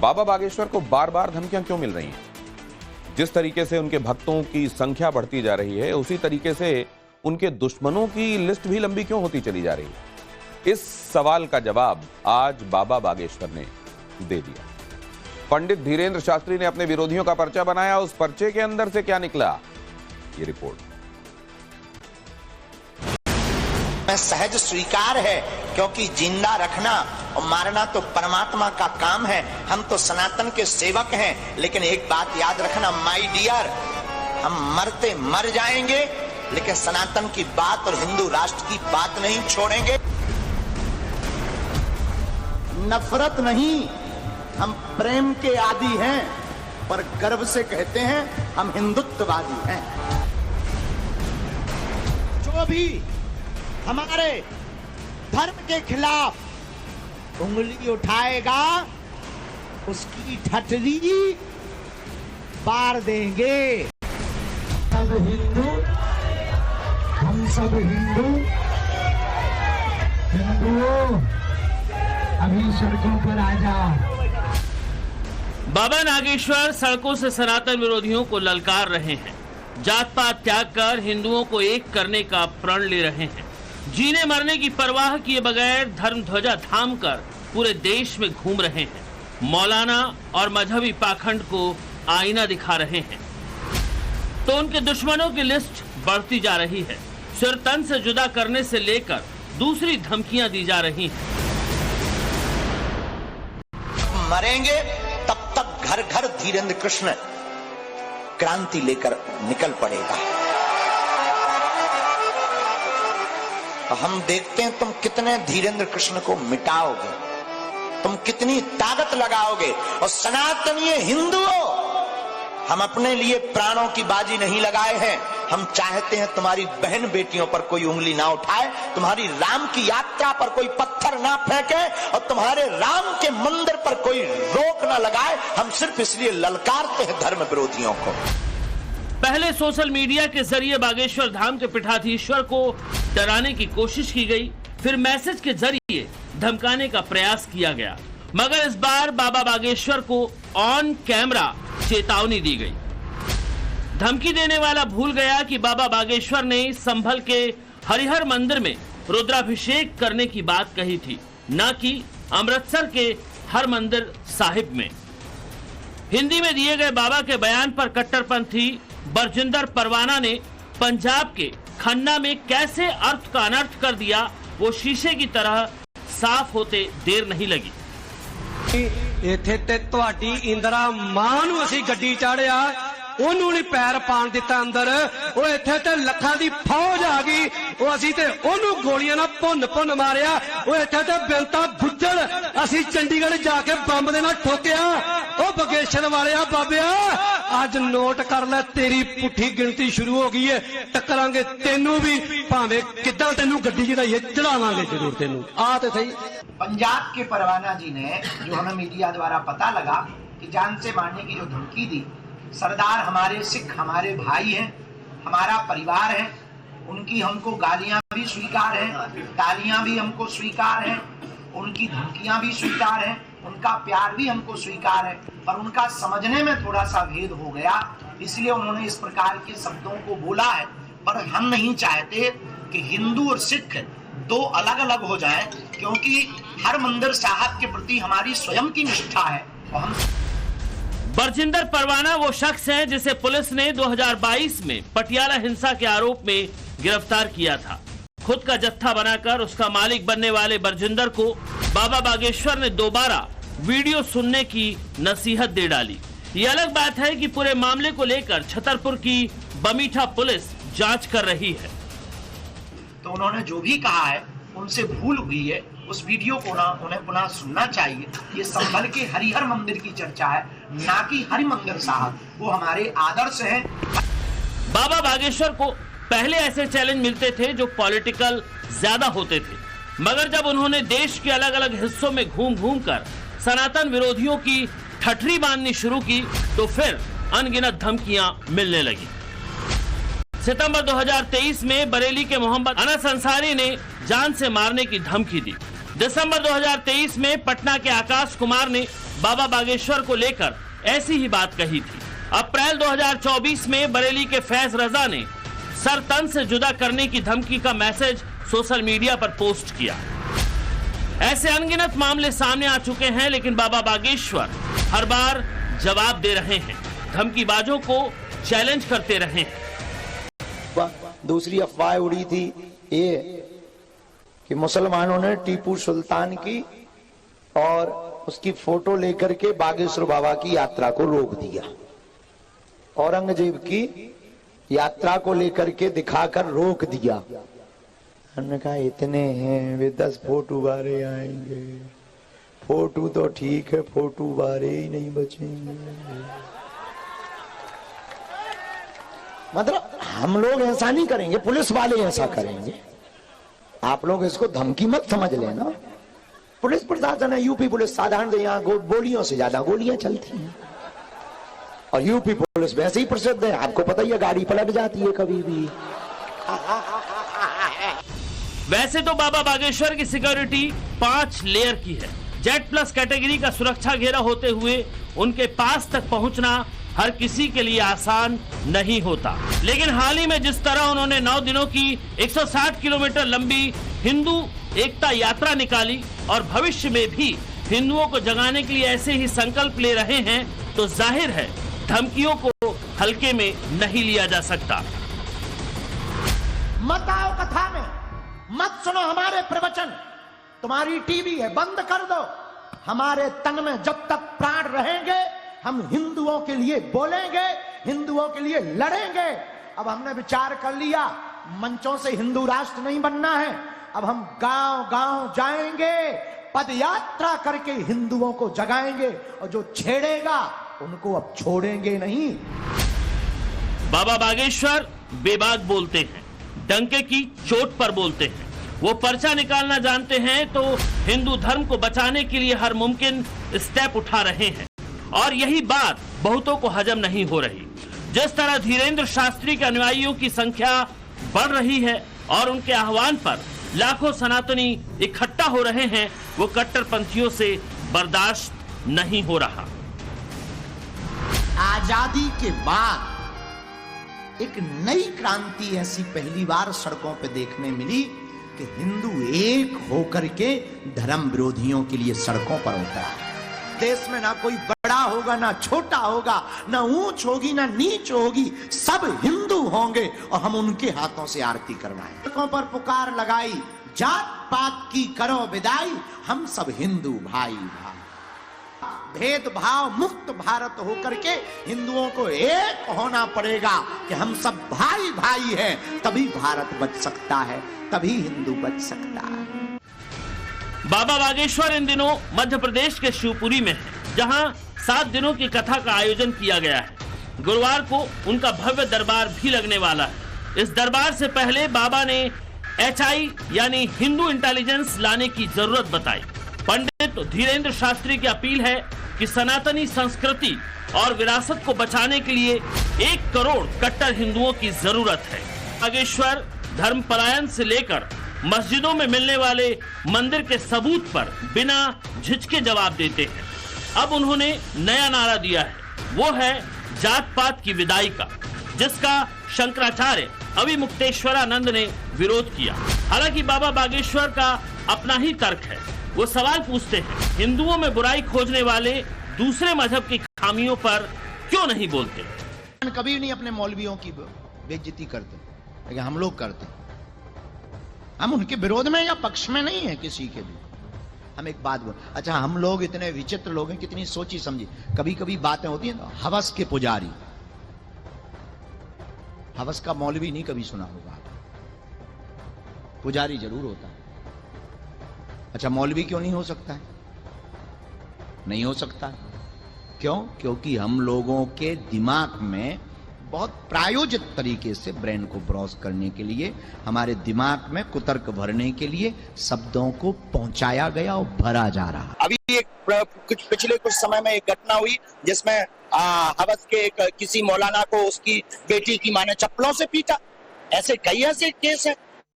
बाबा बागेश्वर को बार बार धमकियां क्यों मिल रही हैं? जिस तरीके से उनके भक्तों की संख्या बढ़ती जा रही है, उसी तरीके से उनके दुश्मनों की लिस्ट भी लंबी क्यों होती चली जा रही है? इस सवाल का जवाब आज बाबा बागेश्वर ने दे दिया। पंडित धीरेन्द्र शास्त्री ने अपने विरोधियों का पर्चा बनाया, उस पर्चे के अंदर से क्या निकला, ये रिपोर्ट। सहज स्वीकार है, क्योंकि जिंदा रखना और मारना तो परमात्मा का काम है। हम तो सनातन के सेवक हैं। लेकिन एक बात याद रखना माय डियर, हम मरते मर जाएंगे, लेकिन सनातन की बात और हिंदू राष्ट्र की बात नहीं छोड़ेंगे। नफरत नहीं, हम प्रेम के आदी हैं, पर गर्व से कहते हैं हम हिंदुत्ववादी हैं। जो भी हमारे धर्म के खिलाफ उंगली उठाएगा, उसकी ठठरी पार देंगे। सब हिंदू, हम सब हिंदू, हिंदुओं अभी सड़कों पर आ जाओ। बाबा नागेश्वर सड़कों से सनातन विरोधियों को ललकार रहे हैं। जात पात त्याग कर हिंदुओं को एक करने का प्रण ले रहे हैं। जीने मरने की परवाह किए बगैर धर्म ध्वजा थाम कर पूरे देश में घूम रहे हैं। मौलाना और मजहबी पाखंड को आईना दिखा रहे हैं। तो उनके दुश्मनों की लिस्ट बढ़ती जा रही है। सिर तन से जुदा करने से लेकर दूसरी धमकियां दी जा रही हैं। मरेंगे तब तक घर घर धीरेन्द्र कृष्ण क्रांति लेकर निकल पड़ेगा। हम देखते हैं तुम कितने धीरेन्द्र कृष्ण को मिटाओगे, तुम कितनी ताकत लगाओगे। और सनातनीय हिंदुओं, हम अपने लिए प्राणों की बाजी नहीं लगाए हैं। हम चाहते हैं तुम्हारी बहन बेटियों पर कोई उंगली ना उठाए, तुम्हारी राम की यात्रा पर कोई पत्थर ना फेंके और तुम्हारे राम के मंदिर पर कोई रोक ना लगाए। हम सिर्फ इसलिए ललकारते हैं धर्म विरोधियों को। पहले सोशल मीडिया के जरिए बागेश्वर धाम के पीठाधीश्वर को डराने की कोशिश की गई, फिर मैसेज के जरिए धमकाने का प्रयास किया गया, मगर इस बार बाबा बागेश्वर को ऑन कैमरा चेतावनी दी गई। धमकी देने वाला भूल गया कि बाबा बागेश्वर ने संभल के हरिहर मंदिर में रुद्राभिषेक करने की बात कही थी, न कि अमृतसर के हर मंदिर साहिब में। हिंदी में दिए गए बाबा के बयान पर कट्टरपंथी बरजिंदर परवाना ने पंजाब के खन्ना में कैसे अर्थ का अनर्थ कर दिया, वो शीशे की तरह साफ होते देर नहीं लगी। इत्थे ते तुहाडी इंदिरा मां नूं असीं गड्डी चाढ़िया, ओनू नहीं पैर पान दिता अंदर। वो इत्थे ते लखां दी फौज आ गई, वो असीं ते ओनू गोलियां नाल भुन भुन मारिया। वो इत्थे ते बिनता बुज्जड़ असीं चंडीगढ़ जाके बंब दे नाल ठोकिया। ओ बगेश्वर वालिया बाबिया, आज नोट कर ले, तेरी पुठी गिनती शुरू हो गई है। टकरांगे तेनू भी, भावें किद्दां तेनू गड्डी चढ़ाईए, चढ़ावांगे जरूर तेनू। आ ते सही। पंजाब के परवाना जी ने, जो हमें मीडिया द्वारा पता लगा कि जान से मारने की जो धमकी दी, सरदार हमारे सिख हमारे भाई हैं, हमारा परिवार है, उनकी हमको गालियां भी स्वीकार हैं, तालियां भी हमको स्वीकार हैं, उनकी धमकियां भी स्वीकार हैं, उनका प्यार भी हमको स्वीकार है। पर उनका समझने में थोड़ा सा भेद हो गया, इसलिए उन्होंने इस प्रकार के शब्दों को बोला है। पर हम नहीं चाहते कि हिंदू और सिख दो अलग अलग हो जाएं, क्योंकि हर मंदिर साहब के प्रति हमारी स्वयं की निष्ठा है। और हम बरजिंदर परवाना वो शख्स है जिसे पुलिस ने 2022 में पटियाला हिंसा के आरोप में गिरफ्तार किया था। खुद का जत्था बनाकर उसका मालिक बनने वाले बरजिंदर को बाबा बागेश्वर ने दोबारा वीडियो सुनने की नसीहत दे डाली। ये अलग बात है कि पूरे मामले को लेकर छतरपुर की बमीठा पुलिस जांच कर रही है। तो उन्होंने जो भी कहा है उनसे भूल हुई है, उस वीडियो को ना उन्हें पुनः सुनना चाहिए। ये संभल के हरिहर मंदिर की चर्चा है, ना कि हरि मंदिर साहब। वो हमारे आदर्श हैं। बाबा बागेश्वर को पहले ऐसे चैलेंज मिलते थे जो पॉलिटिकल ज्यादा होते थे, मगर जब उन्होंने देश के अलग अलग हिस्सों में घूम घूम कर सनातन विरोधियों की ठठरी बांधनी शुरू की, तो फिर अनगिनत धमकियां मिलने लगी। सितंबर 2023 में बरेली के मोहम्मद अनस अंसारी ने जान से मारने की धमकी दी। दिसंबर 2023 में पटना के आकाश कुमार ने बाबा बागेश्वर को लेकर ऐसी ही बात कही थी। अप्रैल 2024 में बरेली के फैज रजा ने सर तन से जुदा करने की धमकी का मैसेज सोशल मीडिया पर पोस्ट किया। ऐसे अनगिनत मामले सामने आ चुके हैं, लेकिन बाबा बागेश्वर हर बार जवाब दे रहे हैं, धमकीबाजों को चैलेंज करते रहे हैं। दूसरी अफवाह उड़ी थी ये कि मुसलमानों ने टीपू सुल्तान की और उसकी फोटो लेकर के बागेश्वर बाबा की यात्रा को रोक दिया। औरंगजेब की यात्रा को लेकर के दिखाकर रोक दिया। हमने कहा इतने हैं, वे 10 फोटो बारे आएंगे। फोटो तो ठीक है, फोटो बारे ही नहीं बचेंगे। मतलब हम लोग ऐसा नहीं करेंगे, पुलिस वाले ऐसा करेंगे। आप लोग इसको धमकी मत समझ लेना। पुलिस प्रशासन है, यूपी पुलिस साधारण यहाँ गोलियों से ज्यादा गोलियां चलती हैं, और यूपी पुलिस वैसे ही प्रसिद्ध है। आपको पता ही है, गाड़ी पलट जाती है कभी भी। वैसे तो बाबा बागेश्वर की सिक्योरिटी 5 लेयर की है। Z+ कैटेगरी का सुरक्षा घेरा होते हुए उनके पास तक पहुंचना हर किसी के लिए आसान नहीं होता। लेकिन हाल ही में जिस तरह उन्होंने 9 दिनों की 160 किलोमीटर लंबी हिंदू एकता यात्रा निकाली और भविष्य में भी हिंदुओं को जगाने के लिए ऐसे ही संकल्प ले रहे हैं, तो जाहिर है धमकियों को हल्के में नहीं लिया जा सकता। मत आओ कथा में, मत सुनो हमारे प्रवचन। तुम्हारी टीवी है, बंद कर दो। हमारे तन में जब तक प्राण रहेंगे हम हिंदुओं के लिए बोलेंगे, हिंदुओं के लिए लड़ेंगे। अब हमने विचार कर लिया, मंचों से हिंदू राष्ट्र नहीं बनना है। अब हम गांव गांव जाएंगे, पद यात्रा करके हिंदुओं को जगाएंगे, और जो छेड़ेगा उनको अब छोड़ेंगे नहीं। बाबा बागेश्वर बेबाक बोलते हैं, डंके की चोट पर बोलते हैं। वो पर्चा निकालना जानते हैं, तो हिंदू धर्म को बचाने के लिए हर मुमकिन स्टेप उठा रहे हैं, और यही बात बहुतों को हजम नहीं हो रही। जिस तरह धीरेन्द्र शास्त्री के अनुयायियों की संख्या बढ़ रही है और उनके आह्वान पर लाखों सनातनी इकट्ठा हो रहे हैं, वो कट्टरपंथियों से बर्दाश्त नहीं हो रहा। आजादी के बाद एक नई क्रांति ऐसी पहली बार सड़कों पे देखने मिली कि हिंदू एक होकर के धर्म विरोधियों के लिए सड़कों पर उतरा। देश में ना कोई बड़ा होगा, ना छोटा होगा, ना ऊंच होगी, ना नीच होगी, सब हिंदू होंगे और हम उनके हाथों से आरती करवाएं। सड़कों पर पुकार लगाई, जात पात की करो विदाई, हम सब हिंदू भाई भाई। भेदभाव मुक्त भारत होकर के हिंदुओं को एक होना पड़ेगा कि हम सब भाई भाई हैं, तभी भारत बच सकता है, तभी हिंदू बच सकता है। बाबा बागेश्वर इन दिनों मध्य प्रदेश के शिवपुरी में है, जहां 7 दिनों की कथा का आयोजन किया गया है। गुरुवार को उनका भव्य दरबार भी लगने वाला है। इस दरबार से पहले बाबा ने HI यानी हिंदू इंटेलिजेंस लाने की जरूरत बताई। पंडित धीरेन्द्र शास्त्री की अपील है कि सनातनी संस्कृति और विरासत को बचाने के लिए 1 करोड़ कट्टर हिंदुओं की जरूरत है। बागेश्वर धर्म पलायन से लेकर मस्जिदों में मिलने वाले मंदिर के सबूत पर बिना झिझके जवाब देते हैं। अब उन्होंने नया नारा दिया है, वो है जात पात की विदाई का, जिसका शंकराचार्य अभिमुक्तेश्वरानंद ने विरोध किया। हालांकि बाबा बागेश्वर का अपना ही तर्क है। वो सवाल पूछते हैं, हिंदुओं में बुराई खोजने वाले दूसरे मजहब की खामियों पर क्यों नहीं बोलते? कभी नहीं अपने मौलवियों की बेइज्जती करते, लेकिन हम लोग करते। हम उनके विरोध में या पक्ष में नहीं है किसी के भी। हम एक बात बोल, अच्छा हम लोग इतने विचित्र लोग हैं, कितनी सोची समझी। कभी कभी बातें होती हैं तो हवस के पुजारी, हवस का मौलवी नहीं कभी सुना होगा, पुजारी जरूर होता है। अच्छा मौलवी क्यों नहीं हो सकता है? नहीं हो सकता है। क्यों? क्योंकि हम लोगों के दिमाग में बहुत प्रायोजित तरीके से ब्रेन को ब्रॉस करने के लिए, हमारे दिमाग में कुतर्क भरने के लिए शब्दों को पहुंचाया गया और भरा जा रहा। अभी पिछले कुछ समय में एक घटना हुई जिसमें हवस के किसी मौलाना को उसकी बेटी की मां ने चप्पलों से पीटा। ऐसे कई ऐसे केस हैं।